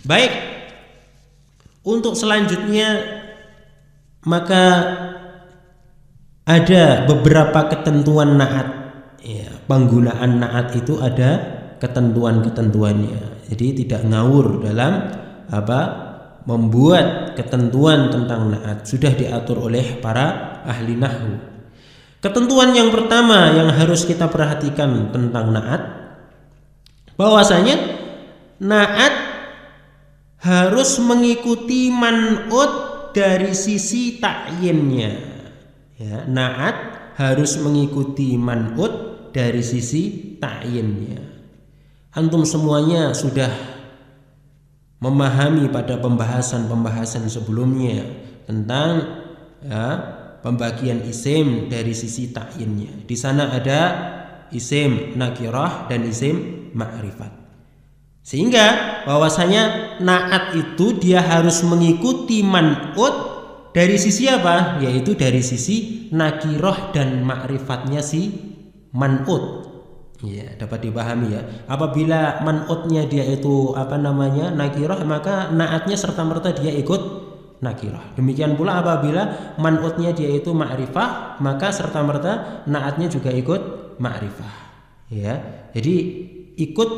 Baik, untuk selanjutnya maka ada beberapa ketentuan naat. Ya, penggunaan naat itu ada ketentuan-ketentuannya. Jadi tidak ngawur dalam membuat ketentuan tentang naat. Sudah diatur oleh para ahli nahwu. Ketentuan yang pertama yang harus kita perhatikan tentang naat, bahwasanya naat harus mengikuti man'ut dari sisi ta'yinnya. Ya, naat harus mengikuti man'ut dari sisi ta'yinnya. Antum semuanya sudah memahami pada pembahasan sebelumnya tentang pembagian isim dari sisi ta'yinnya. Di sana ada isim nakirah dan isim ma'rifat. Sehingga bahwasanya naat itu dia harus mengikuti man'ut dari sisi apa? Yaitu dari sisi nakirah dan ma'rifatnya si man'ut. Ya, dapat dipahami ya. Apabila man'utnya dia itu nakirah, maka naatnya serta-merta dia ikut nakirah. Demikian pula apabila man'utnya dia itu ma'rifah, maka serta-merta naatnya juga ikut ma'rifah. Ya. Jadi ikut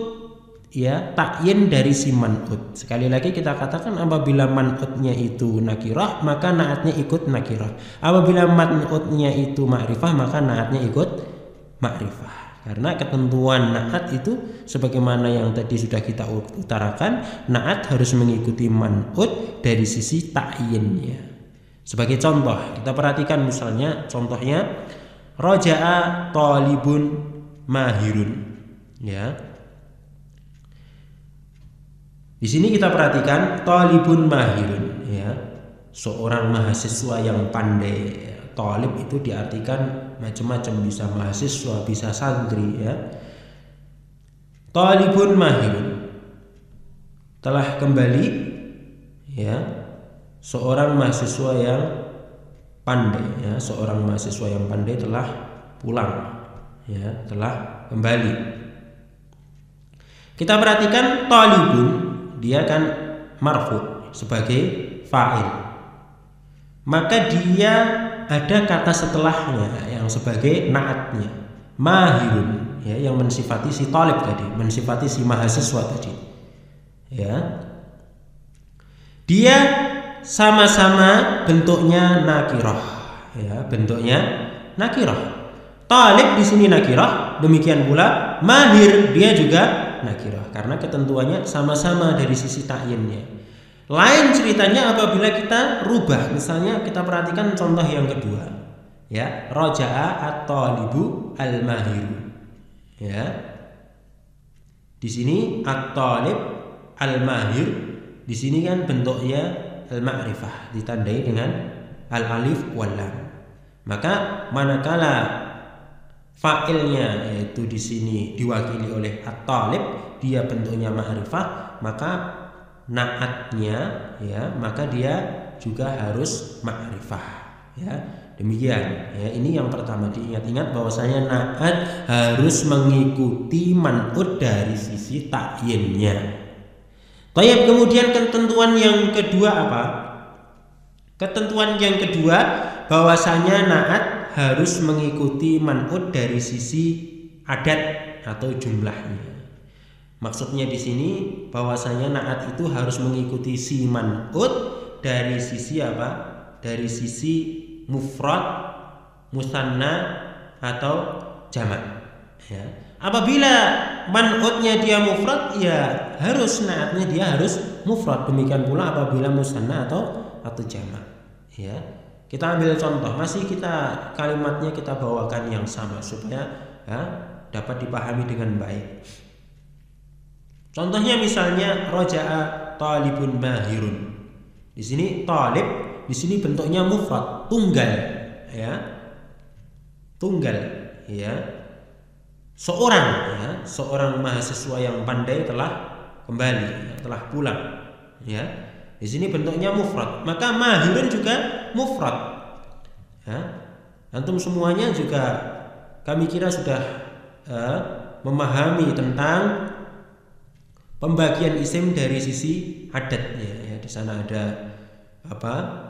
ta'yin dari si man'ut. Sekali lagi kita katakan apabila man'utnya itu nakirah, maka naatnya ikut nakirah. Apabila man'utnya itu ma'rifah, maka naatnya ikut ma'rifah. Karena ketentuan naat itu sebagaimana yang tadi sudah kita utarakan, naat harus mengikuti man'ut dari sisi ta'yinnya. Sebagai contoh, kita perhatikan misalnya contohnya raja'a talibun mahirun. Ya. Di sini kita perhatikan talibun mahirun, ya, seorang mahasiswa yang pandai. Talib itu diartikan macam-macam, bisa mahasiswa, bisa santri, ya. Talibun mahirun telah kembali, ya, seorang mahasiswa yang pandai, ya, seorang mahasiswa yang pandai telah pulang, ya, telah kembali. Kita perhatikan talibun, dia kan marfu sebagai fa'il, maka dia ada kata setelahnya yang sebagai naatnya mahirun, ya, yang mensifati si talib tadi, mensifati si mahasiswa tadi, ya. Dia sama-sama bentuknya nakirah, ya, bentuknya nakirah. Talib di sini nakirah, demikian pula mahir dia juga nakirah, karena ketentuannya sama-sama dari sisi ta'yinnya. Lain ceritanya apabila kita rubah, misalnya kita perhatikan contoh yang kedua, ya, raja'a at-talibu al-mahiru, ya. Di sini at-talib al-mahir, di sini kan bentuknya al-ma'rifah ditandai dengan al-alif wal lam. Maka manakala fa'ilnya yaitu di sini diwakili oleh at-talib, dia bentuknya ma'rifah, maka naatnya, ya, maka dia juga harus ma'rifah, ya. Demikian, ya, ini yang pertama, diingat-ingat bahwasanya naat harus mengikuti man'ut dari sisi ta'yinnya. Baik, kemudian ketentuan yang kedua apa? Ketentuan yang kedua bahwasanya naat harus mengikuti man'ut dari sisi adat atau jumlahnya. Maksudnya di sini bahwasanya naat itu harus mengikuti si man'ut dari sisi apa? Dari sisi mufrad, musanna atau jamak, ya. Apabila man'utnya dia mufrad, ya harus naatnya dia harus mufrad. Demikian pula apabila musanna atau jamak, ya. Kita ambil contoh, masih kalimatnya kita bawakan yang sama supaya, ya, dapat dipahami dengan baik. Contohnya misalnya raja'a talibun mahirun. Di sini talib, di sini bentuknya mufrad, tunggal, ya. Tunggal, ya. Seorang mahasiswa yang pandai telah kembali, ya, telah pulang, ya. Di sini bentuknya mufrad, maka mahirun juga mufrad. Ya. Antum semuanya juga kami kira sudah memahami tentang pembagian isim dari sisi adatnya. Ya, di sana ada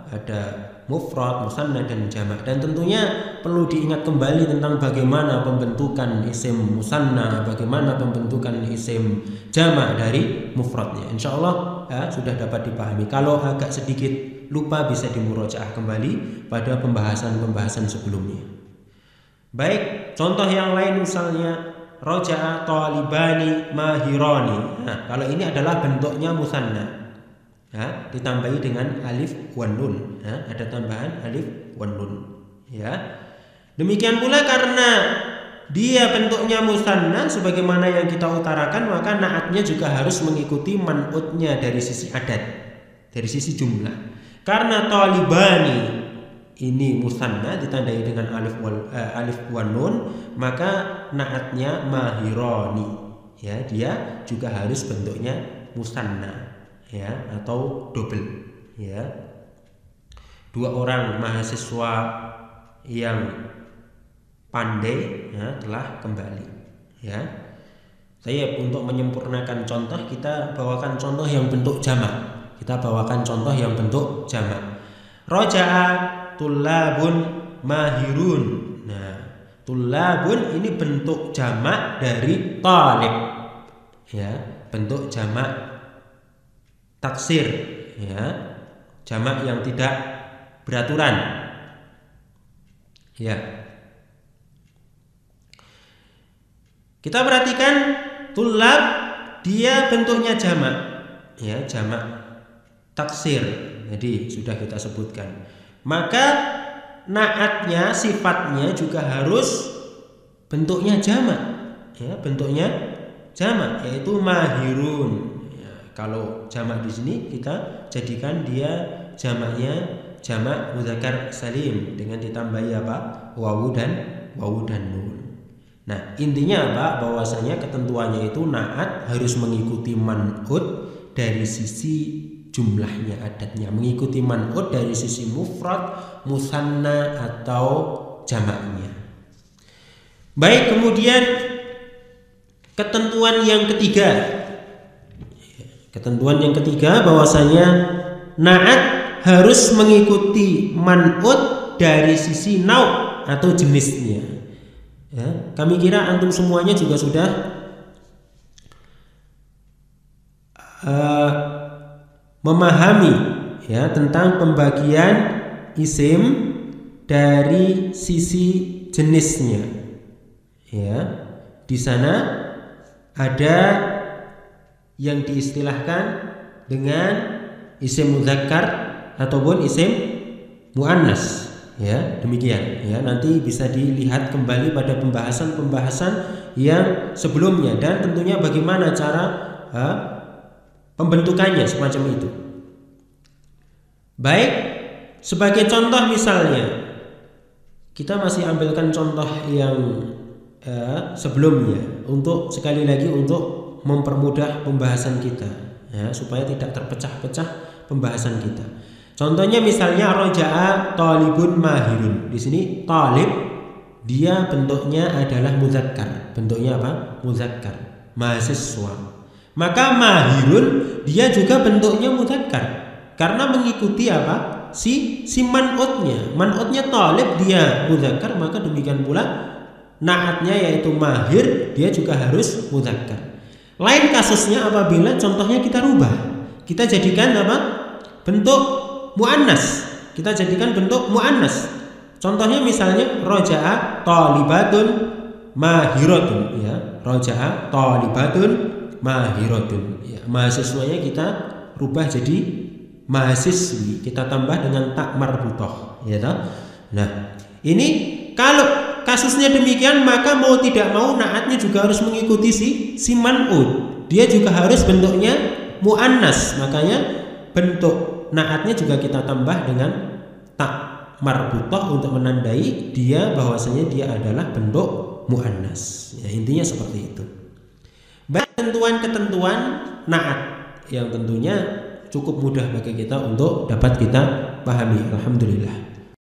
ada mufrad, musanna dan jamak. Dan tentunya perlu diingat kembali tentang bagaimana pembentukan isim musanna, bagaimana pembentukan isim jamak dari mufradnya. Insya Allah sudah dapat dipahami. Kalau agak sedikit lupa bisa dimurojaah kembali pada pembahasan sebelumnya. Baik, contoh yang lain misalnya roja'a talibani mahirani. Nah, kalau ini adalah bentuknya musanna. Ditambahi dengan alif wan nun. Ada tambahan alif wan nun. Ya. Demikian pula karena dia bentuknya musanna sebagaimana yang kita utarakan, maka naatnya juga harus mengikuti man'utnya dari sisi adat, dari sisi jumlah. Karena talibani ini musanna ditandai dengan alif wan nun, maka naatnya mahirani. Ya, dia juga harus bentuknya musanna. Ya, atau double. Ya, 2 orang mahasiswa yang pandai telah kembali. Ya, saya untuk menyempurnakan contoh, kita bawakan contoh yang bentuk jamak. Roja'a tullabun mahirun. Nah, tullabun ini bentuk jamak dari talib. Ya, bentuk jamak taksir, ya, jamak yang tidak beraturan. Ya, kita perhatikan tulab, dia bentuknya jamak, ya, jamak taksir. Jadi sudah kita sebutkan. Maka naatnya, sifatnya juga harus bentuknya jamak, ya, bentuknya jamak, yaitu mahirun. Kalau jamak di sini kita jadikan dia jamaknya jamak mudzakkar salim dengan ditambahi wawu dan nun. Nah, intinya bahwasanya ketentuannya itu naat harus mengikuti man'ut dari sisi jumlahnya, adatnya, mengikuti man'ut dari sisi mufrad, musanna atau jamaknya. Baik, kemudian ketentuan yang ketiga. Ketentuan yang ketiga bahwasanya naat harus mengikuti man'ut dari sisi nau' atau jenisnya. Ya, kami kira antum semuanya juga sudah memahami, ya, tentang pembagian isim dari sisi jenisnya. Ya, di sana ada yang diistilahkan dengan isim mudzakkar ataupun isim muannas. Ya, demikian. Ya, nanti bisa dilihat kembali pada pembahasan yang sebelumnya dan tentunya bagaimana cara pembentukannya semacam itu. Baik, sebagai contoh misalnya kita masih ambilkan contoh yang sebelumnya untuk sekali lagi untuk mempermudah pembahasan kita, ya, supaya tidak terpecah-pecah pembahasan kita. Contohnya misalnya roja'a talibun mahirun. Di sini talib dia bentuknya adalah mudzakkar. Bentuknya apa? Mudzakkar, mahasiswa. Maka mahirun dia juga bentuknya mudzakkar karena mengikuti apa? Si man'utnya. Man'utnya talib dia mudzakkar, maka demikian pula naatnya yaitu mahir dia juga harus mudzakkar. Lain kasusnya apabila contohnya kita rubah, kita jadikan apa? Bentuk muannas. Kita jadikan bentuk muannas. Contohnya misalnya roja'a talibatun mahiratun, ya. Roja'a talibatun mahiratun. Ya, mahasiswanya kita rubah jadi mahasiswi, kita tambah dengan tak marbutah, ya toh. Nah, ini kalau kasusnya demikian, maka mau tidak mau naatnya juga harus mengikuti si man'ut. Dia juga harus bentuknya muannas. Makanya bentuk naatnya juga kita tambah dengan tak marbutah untuk menandai dia bahwasanya dia adalah bentuk muannas. Ya, intinya seperti itu. Baik, ketentuan naat yang tentunya cukup mudah bagi kita untuk dapat kita pahami. Alhamdulillah.